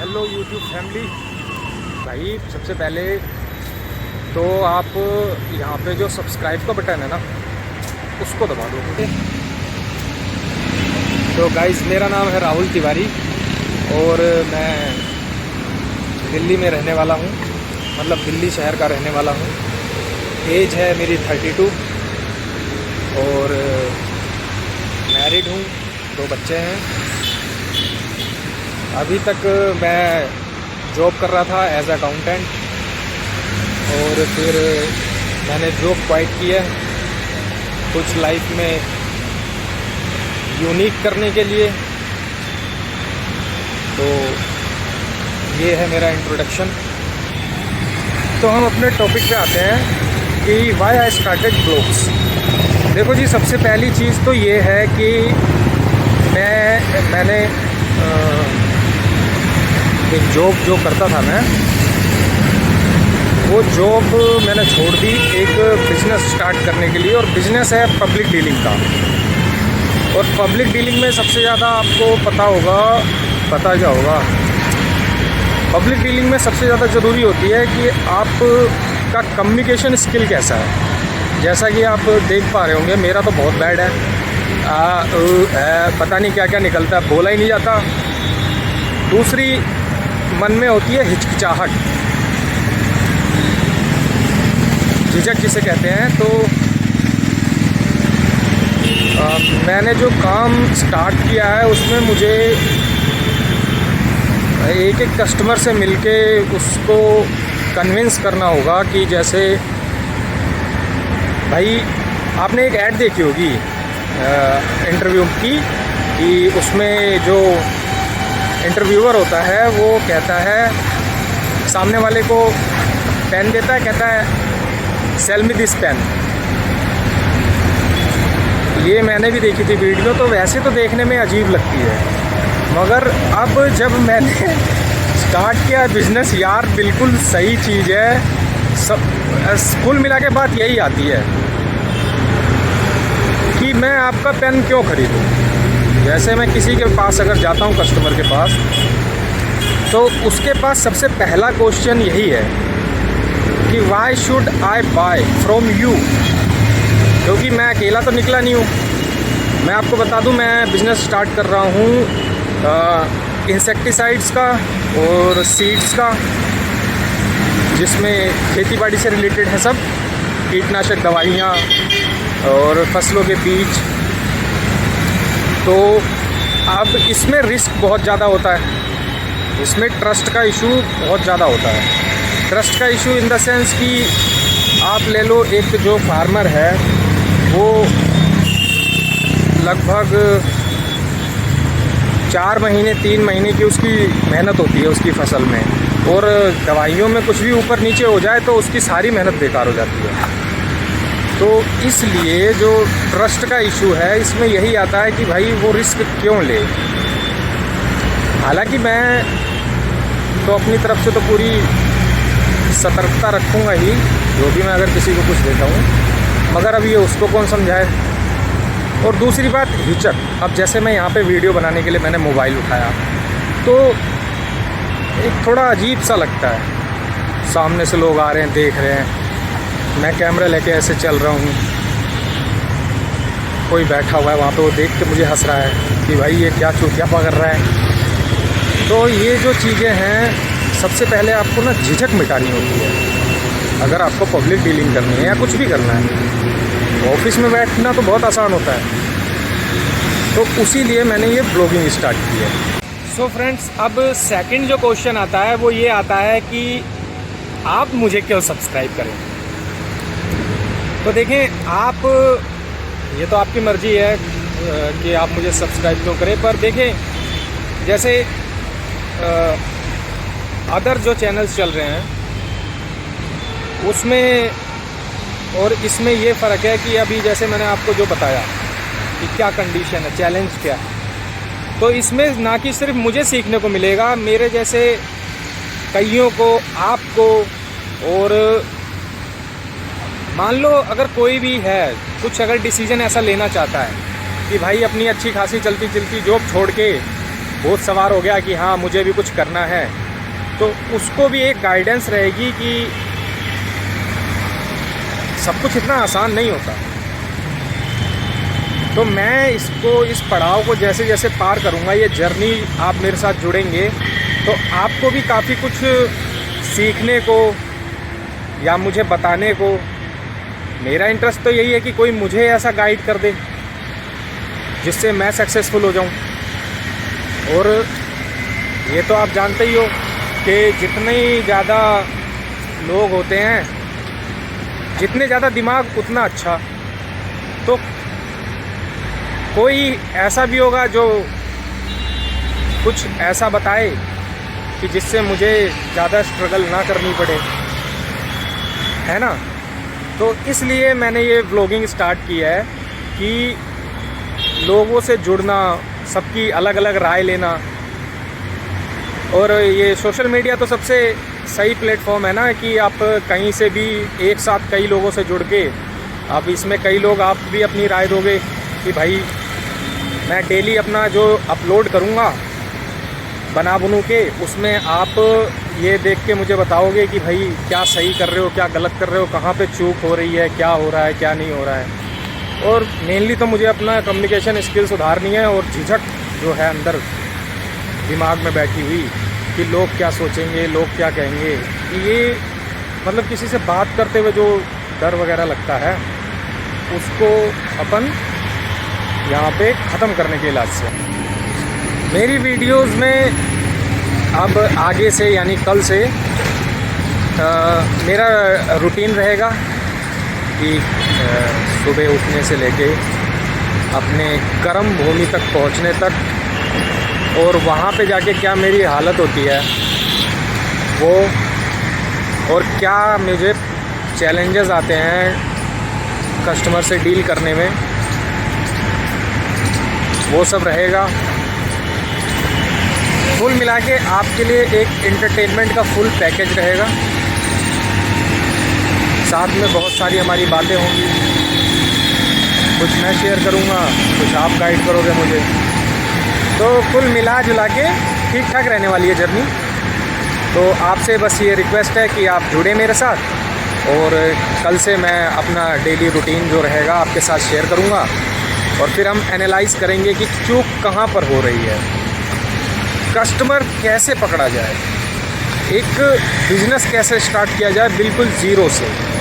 Hello YouTube family. भाई सबसे पहले तो आप यहाँ पे जो सब्सक्राइब का बटन है ना उसको दबा दो। तो गाइस मेरा नाम है राहुल तिवारी और मैं दिल्ली में रहने वाला हूँ, मतलब दिल्ली शहर का रहने वाला हूँ। एज है मेरी 32 और मैरिड हूँ, 2 बच्चे हैं। अभी तक मैं जॉब कर रहा था एज अकाउंटेंट और फिर मैंने जॉब क्वाइट की है कुछ लाइफ में यूनिक करने के लिए। तो ये है मेरा इंट्रोडक्शन। तो हम अपने टॉपिक पे आते हैं कि वाई आई स्टार्टेड ब्लॉग्स। देखो जी, सबसे पहली चीज़ तो ये है कि मैंने एक जॉब जो करता था मैं, वो जॉब मैंने छोड़ दी एक बिज़नेस स्टार्ट करने के लिए। और बिज़नेस है पब्लिक डीलिंग का। और पब्लिक डीलिंग में सबसे ज़्यादा आपको पता क्या होगा, पब्लिक डीलिंग में सबसे ज़्यादा ज़रूरी होती है कि आपका कम्युनिकेशन स्किल कैसा है। जैसा कि आप देख पा रहे होंगे मेरा तो बहुत बैड है, पता नहीं क्या क्या निकलता है, बोला ही नहीं जाता। दूसरी मन में होती है हिचकिचाहट, झिझक जिसे कहते हैं। तो मैंने जो काम स्टार्ट किया है उसमें मुझे एक एक कस्टमर से मिलके उसको कन्विंस करना होगा कि जैसे भाई आपने एक ऐड देखी होगी इंटरव्यू की, कि उसमें जो इंटरव्यूअर होता है वो कहता है, सामने वाले को पेन देता है, कहता है सेल मी दिस पेन। ये मैंने भी देखी थी वीडियो, तो वैसे तो देखने में अजीब लगती है, मगर अब जब मैंने स्टार्ट किया बिज़नेस, यार बिल्कुल सही चीज़ है। सब कुल मिला के बात यही आती है कि मैं आपका पेन क्यों ख़रीदूँ। जैसे मैं किसी के पास अगर जाता हूँ, कस्टमर के पास, तो उसके पास सबसे पहला क्वेश्चन यही है कि why should I buy from you. क्योंकि मैं अकेला तो निकला नहीं हूँ। मैं आपको बता दूँ, मैं बिज़नेस स्टार्ट कर रहा हूँ इंसेक्टिसाइड्स का और सीड्स का, जिसमें खेती बाड़ी से रिलेटेड है सब, कीटनाशक दवाइयाँ और फसलों के बीज। तो अब इसमें रिस्क बहुत ज़्यादा होता है, इसमें ट्रस्ट का इशू बहुत ज़्यादा होता है। ट्रस्ट का इशू इन द सेंस कि आप ले लो, एक जो फार्मर है वो लगभग 4 महीने 3 महीने की उसकी मेहनत होती है उसकी फसल में, और दवाइयों में कुछ भी ऊपर नीचे हो जाए तो उसकी सारी मेहनत बेकार हो जाती है। तो इसलिए जो ट्रस्ट का इशू है इसमें यही आता है कि भाई वो रिस्क क्यों ले। हालांकि मैं तो अपनी तरफ से तो पूरी सतर्कता रखूँगा ही, जो भी मैं अगर किसी को कुछ देता हूँ, मगर अब ये उसको कौन समझाए। और दूसरी बात हिचक। अब जैसे मैं यहाँ पे वीडियो बनाने के लिए मैंने मोबाइल उठाया तो एक थोड़ा अजीब सा लगता है, सामने से लोग आ रहे हैं, देख रहे हैं, मैं कैमरा लेके ऐसे चल रहा हूँ, कोई बैठा हुआ है वहाँ पे, वो देख के मुझे हंस रहा है कि भाई ये क्या चूतियापा कर रहा है। तो ये जो चीज़ें हैं, सबसे पहले आपको ना झिझक मिटानी होती है अगर आपको पब्लिक डीलिंग करनी है या कुछ भी करना है। ऑफिस में बैठना तो बहुत आसान होता है, तो उसी लिए मैंने ये ब्लॉगिंग स्टार्ट की है। सो फ्रेंड्स, अब सेकंड जो क्वेश्चन आता है वो ये आता है कि आप मुझे क्यों सब्सक्राइब करें। तो देखें, आप, ये तो आपकी मर्ज़ी है कि आप मुझे सब्सक्राइब क्यों करें, पर देखें जैसे अदर जो चैनल्स चल रहे हैं उसमें और इसमें ये फ़र्क है कि अभी जैसे मैंने आपको जो बताया कि क्या कंडीशन है, चैलेंज क्या है, तो इसमें ना कि सिर्फ मुझे सीखने को मिलेगा, मेरे जैसे कईयों को, आपको, और मान लो अगर कोई भी है कुछ अगर डिसीजन ऐसा लेना चाहता है कि भाई अपनी अच्छी खासी चलती चलती जॉब छोड़ के भूत सवार हो गया कि हाँ मुझे भी कुछ करना है, तो उसको भी एक गाइडेंस रहेगी कि सब कुछ इतना आसान नहीं होता। तो मैं इस पड़ाव को जैसे जैसे पार करूँगा, ये जर्नी आप मेरे साथ जुड़ेंगे तो आपको भी काफ़ी कुछ सीखने को या मुझे बताने को। मेरा इंटरेस्ट तो यही है कि कोई मुझे ऐसा गाइड कर दे जिससे मैं सक्सेसफुल हो जाऊं। और ये तो आप जानते ही हो कि जितने ज़्यादा लोग होते हैं, जितने ज़्यादा दिमाग उतना अच्छा। तो कोई ऐसा भी होगा जो कुछ ऐसा बताए कि जिससे मुझे ज़्यादा स्ट्रगल ना करनी पड़े, है ना। तो इसलिए मैंने ये व्लॉगिंग स्टार्ट किया है कि लोगों से जुड़ना, सबकी अलग अलग राय लेना। और ये सोशल मीडिया तो सबसे सही प्लेटफॉर्म है ना कि आप कहीं से भी एक साथ कई लोगों से जुड़ के, अब इसमें कई लोग आप भी अपनी राय दोगे कि भाई मैं डेली अपना जो अपलोड करूँगा बना बनू के, उसमें आप ये देख के मुझे बताओगे कि भाई क्या सही कर रहे हो, क्या गलत कर रहे हो, कहाँ पे चूक हो रही है, क्या हो रहा है, क्या नहीं हो रहा है। और मेनली तो मुझे अपना कम्युनिकेशन स्किल सुधारनी है, और झिझक जो है अंदर दिमाग में बैठी हुई कि लोग क्या सोचेंगे, लोग क्या कहेंगे, ये मतलब किसी से बात करते हुए जो डर वगैरह लगता है, उसको अपन यहाँ पे ख़त्म करने के इलाज से मेरी वीडियोस में अब आगे से यानी कल से मेरा रूटीन रहेगा कि सुबह उठने से लेके अपने कर्म भूमि तक पहुंचने तक, और वहाँ पे जाके क्या मेरी हालत होती है वो, और क्या मुझे चैलेंजेस आते हैं कस्टमर से डील करने में, वो सब रहेगा। फुल मिला के आपके लिए एक एंटरटेनमेंट का फुल पैकेज रहेगा। साथ में बहुत सारी हमारी बातें होंगी, कुछ मैं शेयर करूँगा, कुछ आप गाइड करोगे मुझे। तो कुल मिला जुला के ठीक ठाक रहने वाली है जर्नी। तो आपसे बस ये रिक्वेस्ट है कि आप जुड़े मेरे साथ, और कल से मैं अपना डेली रूटीन जो रहेगा आपके साथ शेयर करूँगा, और फिर हम एनालाइज़ करेंगे कि चूक कहाँ पर हो रही है, कस्टमर कैसे पकड़ा जाए, एक बिज़नेस कैसे स्टार्ट किया जाए बिल्कुल ज़ीरो से।